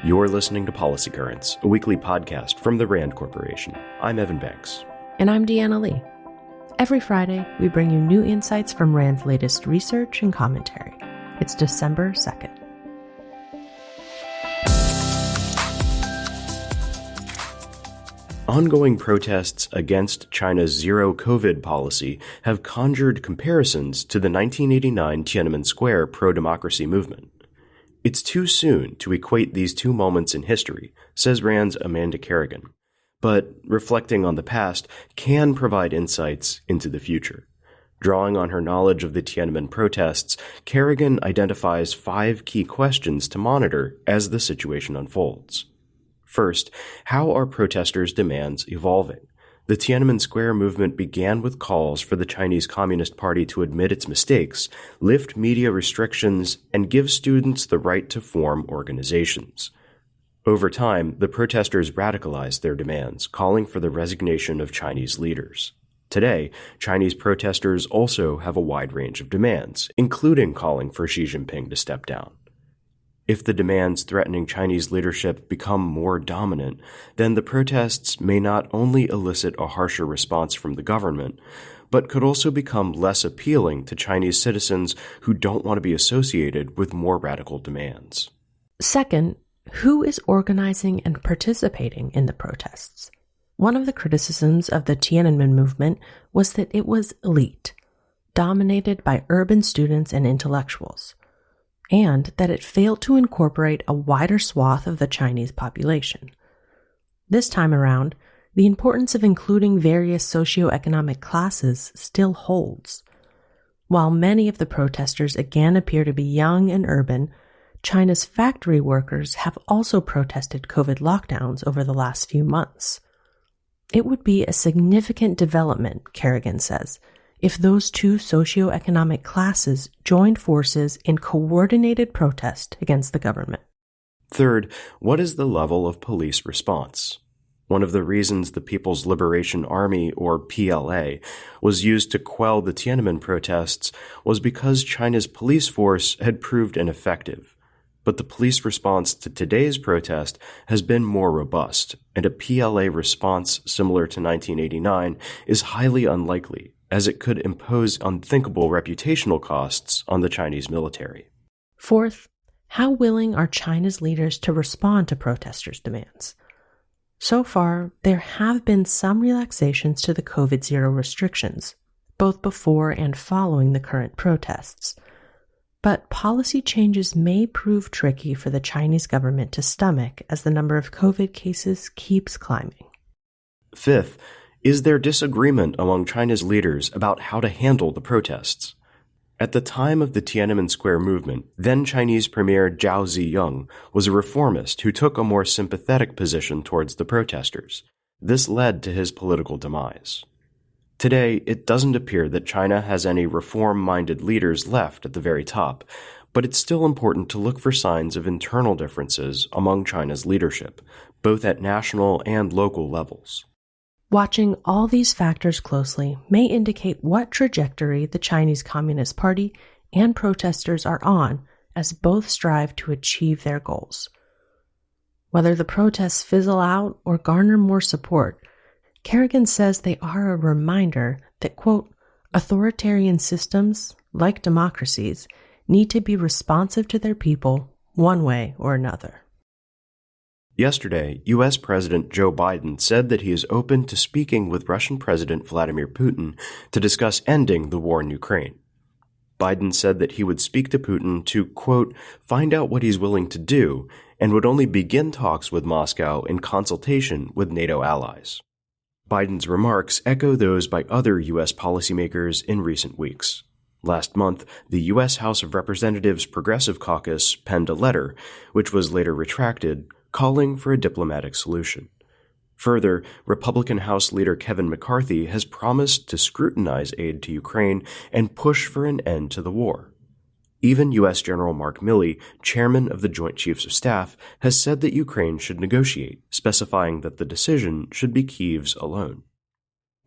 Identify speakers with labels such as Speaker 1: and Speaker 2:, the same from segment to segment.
Speaker 1: You're listening to Policy Currents, a weekly podcast from the RAND Corporation. I'm Evan Banks.
Speaker 2: And I'm Deanna Lee. Every Friday, we bring you new insights from RAND's latest research and commentary. It's December 2nd.
Speaker 1: Ongoing protests against China's zero-COVID policy have conjured comparisons to the 1989 Tiananmen Square pro-democracy movement. It's too soon to equate these two moments in history, says RAND's Amanda Kerrigan, but reflecting on the past can provide insights into the future. Drawing on her knowledge of the Tiananmen protests, Kerrigan identifies 5 key questions to monitor as the situation unfolds. First, how are protesters' demands evolving? The Tiananmen Square movement began with calls for the Chinese Communist Party to admit its mistakes, lift media restrictions, and give students the right to form organizations. Over time, the protesters radicalized their demands, calling for the resignation of Chinese leaders. Today, Chinese protesters also have a wide range of demands, including calling for Xi Jinping to step down. If the demands threatening Chinese leadership become more dominant, then the protests may not only elicit a harsher response from the government, but could also become less appealing to Chinese citizens who don't want to be associated with more radical demands.
Speaker 2: Second, who is organizing and participating in the protests? One of the criticisms of the Tiananmen movement was that it was elite, dominated by urban students and intellectuals, and that it failed to incorporate a wider swath of the Chinese population. This time around, the importance of including various socioeconomic classes still holds. While many of the protesters again appear to be young and urban, China's factory workers have also protested COVID lockdowns over the last few months. It would be a significant development, Kerrigan says, if those two socioeconomic classes joined forces in coordinated protest against the government.
Speaker 1: Third, what is the level of police response? One of the reasons the People's Liberation Army, or PLA, was used to quell the Tiananmen protests was because China's police force had proved ineffective. But the police response to today's protest has been more robust, and a PLA response similar to 1989 is highly unlikely, as it could impose unthinkable reputational costs on the Chinese military.
Speaker 2: Fourth, how willing are China's leaders to respond to protesters' demands? So far, there have been some relaxations to the COVID-0 restrictions, both before and following the current protests. But policy changes may prove tricky for the Chinese government to stomach as the number of COVID cases keeps climbing.
Speaker 1: Fifth, is there disagreement among China's leaders about how to handle the protests? At the time of the Tiananmen Square movement, then Chinese Premier Zhao Ziyang was a reformist who took a more sympathetic position towards the protesters. This led to his political demise. Today, it doesn't appear that China has any reform-minded leaders left at the very top, but it's still important to look for signs of internal differences among China's leadership, both at national and local levels.
Speaker 2: Watching all these factors closely may indicate what trajectory the Chinese Communist Party and protesters are on as both strive to achieve their goals. Whether the protests fizzle out or garner more support, Kerrigan says they are a reminder that, quote, authoritarian systems, like democracies, need to be responsive to their people one way or another.
Speaker 1: Yesterday, U.S. President Joe Biden said that he is open to speaking with Russian President Vladimir Putin to discuss ending the war in Ukraine. Biden said that he would speak to Putin to, quote, find out what he's willing to do, and would only begin talks with Moscow in consultation with NATO allies. Biden's remarks echo those by other U.S. policymakers in recent weeks. Last month, the U.S. House of Representatives Progressive Caucus penned a letter, which was later retracted, calling for a diplomatic solution. Further, Republican House Leader Kevin McCarthy has promised to scrutinize aid to Ukraine and push for an end to the war. Even U.S. General Mark Milley, chairman of the Joint Chiefs of Staff, has said that Ukraine should negotiate, specifying that the decision should be Kyiv's alone.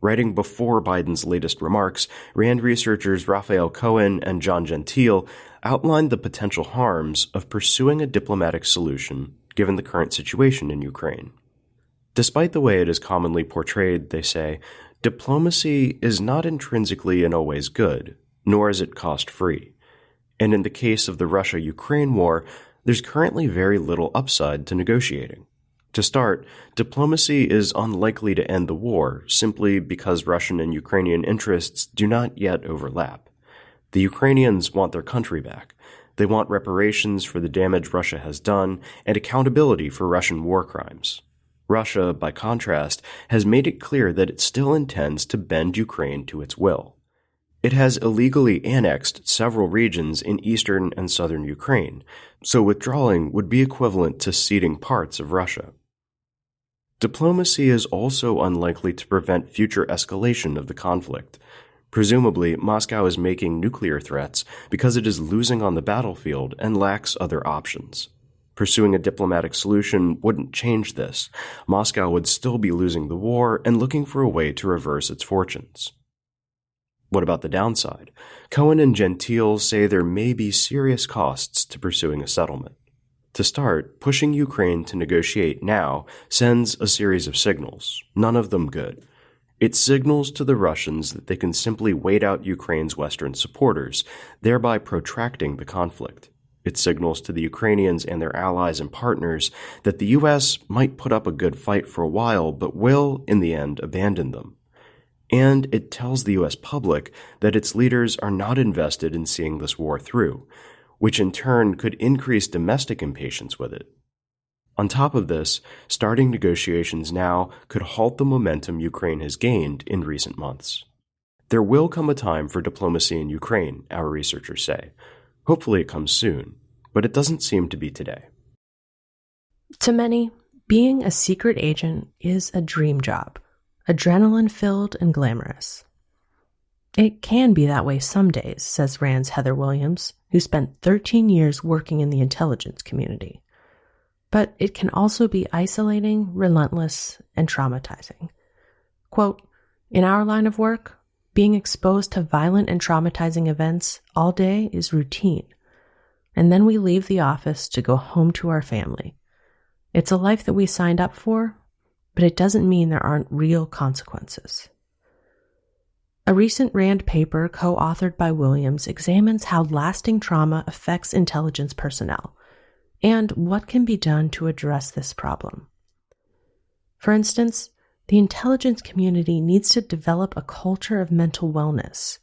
Speaker 1: Writing before Biden's latest remarks, RAND researchers Raphael Cohen and John Gentile outlined the potential harms of pursuing a diplomatic solution given the current situation in Ukraine. Despite the way it is commonly portrayed, they say, diplomacy is not intrinsically and always good, nor is it cost-free. And in the case of the Russia-Ukraine war, there's currently very little upside to negotiating. To start, diplomacy is unlikely to end the war simply because Russian and Ukrainian interests do not yet overlap. The Ukrainians want their country back. They want reparations for the damage Russia has done and accountability for Russian war crimes. Russia, by contrast, has made it clear that it still intends to bend Ukraine to its will. It has illegally annexed several regions in eastern and southern Ukraine, so withdrawing would be equivalent to ceding parts of Russia. Diplomacy is also unlikely to prevent future escalation of the conflict. Presumably, Moscow is making nuclear threats because it is losing on the battlefield and lacks other options. Pursuing a diplomatic solution wouldn't change this. Moscow would still be losing the war and looking for a way to reverse its fortunes. What about the downside? Cohen and Gentile say there may be serious costs to pursuing a settlement. To start, pushing Ukraine to negotiate now sends a series of signals, none of them good. It signals to the Russians that they can simply wait out Ukraine's Western supporters, thereby protracting the conflict. It signals to the Ukrainians and their allies and partners that the U.S. might put up a good fight for a while, but will, in the end, abandon them. And it tells the U.S. public that its leaders are not invested in seeing this war through, which in turn could increase domestic impatience with it. On top of this, starting negotiations now could halt the momentum Ukraine has gained in recent months. There will come a time for diplomacy in Ukraine, our researchers say. Hopefully it comes soon, but it doesn't seem to be today.
Speaker 2: To many, being a secret agent is a dream job, adrenaline-filled and glamorous. It can be that way some days, says RAND's Heather Williams, who spent 13 years working in the intelligence community. But it can also be isolating, relentless, and traumatizing. Quote, in our line of work, being exposed to violent and traumatizing events all day is routine. And then we leave the office to go home to our family. It's a life that we signed up for, but it doesn't mean there aren't real consequences. A recent RAND paper co-authored by Williams examines how lasting trauma affects intelligence personnel and what can be done to address this problem. For instance, the intelligence community needs to develop a culture of mental wellness,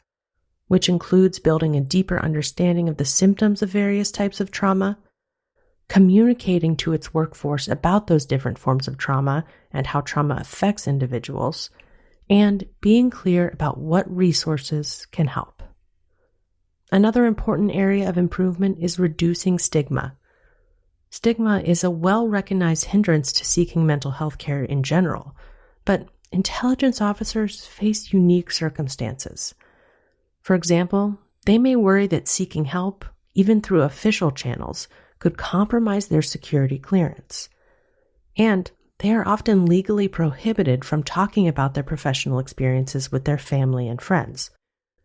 Speaker 2: which includes building a deeper understanding of the symptoms of various types of trauma, communicating to its workforce about those different forms of trauma and how trauma affects individuals, and being clear about what resources can help. Another important area of improvement is reducing stigma. Stigma is a well-recognized hindrance to seeking mental health care in general, but intelligence officers face unique circumstances. For example, they may worry that seeking help, even through official channels, could compromise their security clearance. And they are often legally prohibited from talking about their professional experiences with their family and friends,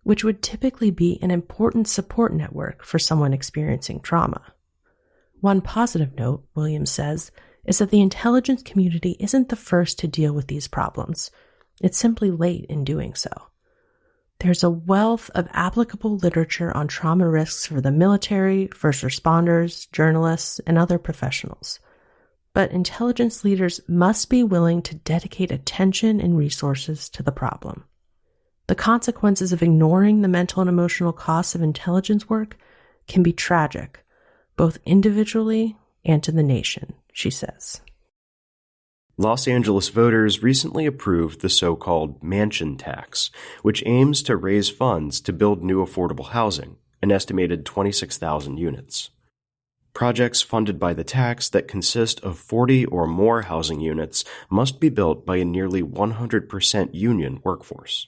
Speaker 2: which would typically be an important support network for someone experiencing trauma. One positive note, Williams says, is that the intelligence community isn't the first to deal with these problems. It's simply late in doing so. There's a wealth of applicable literature on trauma risks for the military, first responders, journalists, and other professionals. But intelligence leaders must be willing to dedicate attention and resources to the problem. The consequences of ignoring the mental and emotional costs of intelligence work can be tragic, both individually and to the nation, she says.
Speaker 1: Los Angeles voters recently approved the so-called mansion tax, which aims to raise funds to build new affordable housing, an estimated 26,000 units. Projects funded by the tax that consist of 40 or more housing units must be built by a nearly 100% union workforce.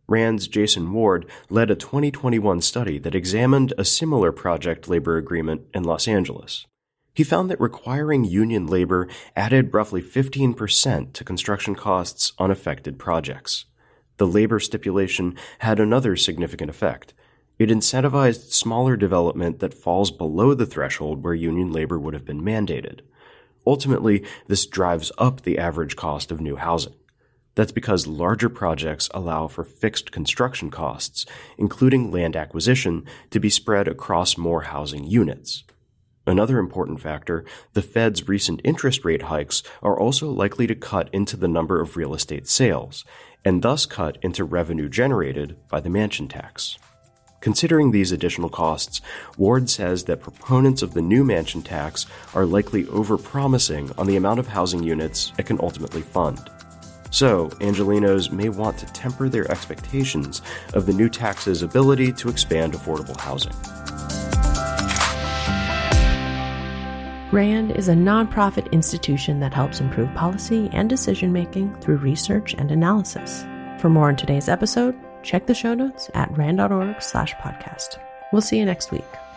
Speaker 1: RAND's Jason Ward led a 2021 study that examined a similar project labor agreement in Los Angeles. He found that requiring union labor added roughly 15% to construction costs on affected projects. the labor stipulation had another significant effect. It incentivized smaller development that falls below the threshold where union labor would have been mandated. Ultimately, this drives up the average cost of new housing. That's because larger projects allow for fixed construction costs, including land acquisition, to be spread across more housing units. Another important factor, the Fed's recent interest rate hikes are also likely to cut into the number of real estate sales, and thus cut into revenue generated by the mansion tax. Considering these additional costs, Ward says that proponents of the new mansion tax are likely overpromising on the amount of housing units it can ultimately fund. So, Angelenos may want to temper their expectations of the new tax's ability to expand affordable housing.
Speaker 2: RAND is a nonprofit institution that helps improve policy and decision-making through research and analysis. For more on today's episode, check the show notes at rand.org/podcast. We'll see you next week.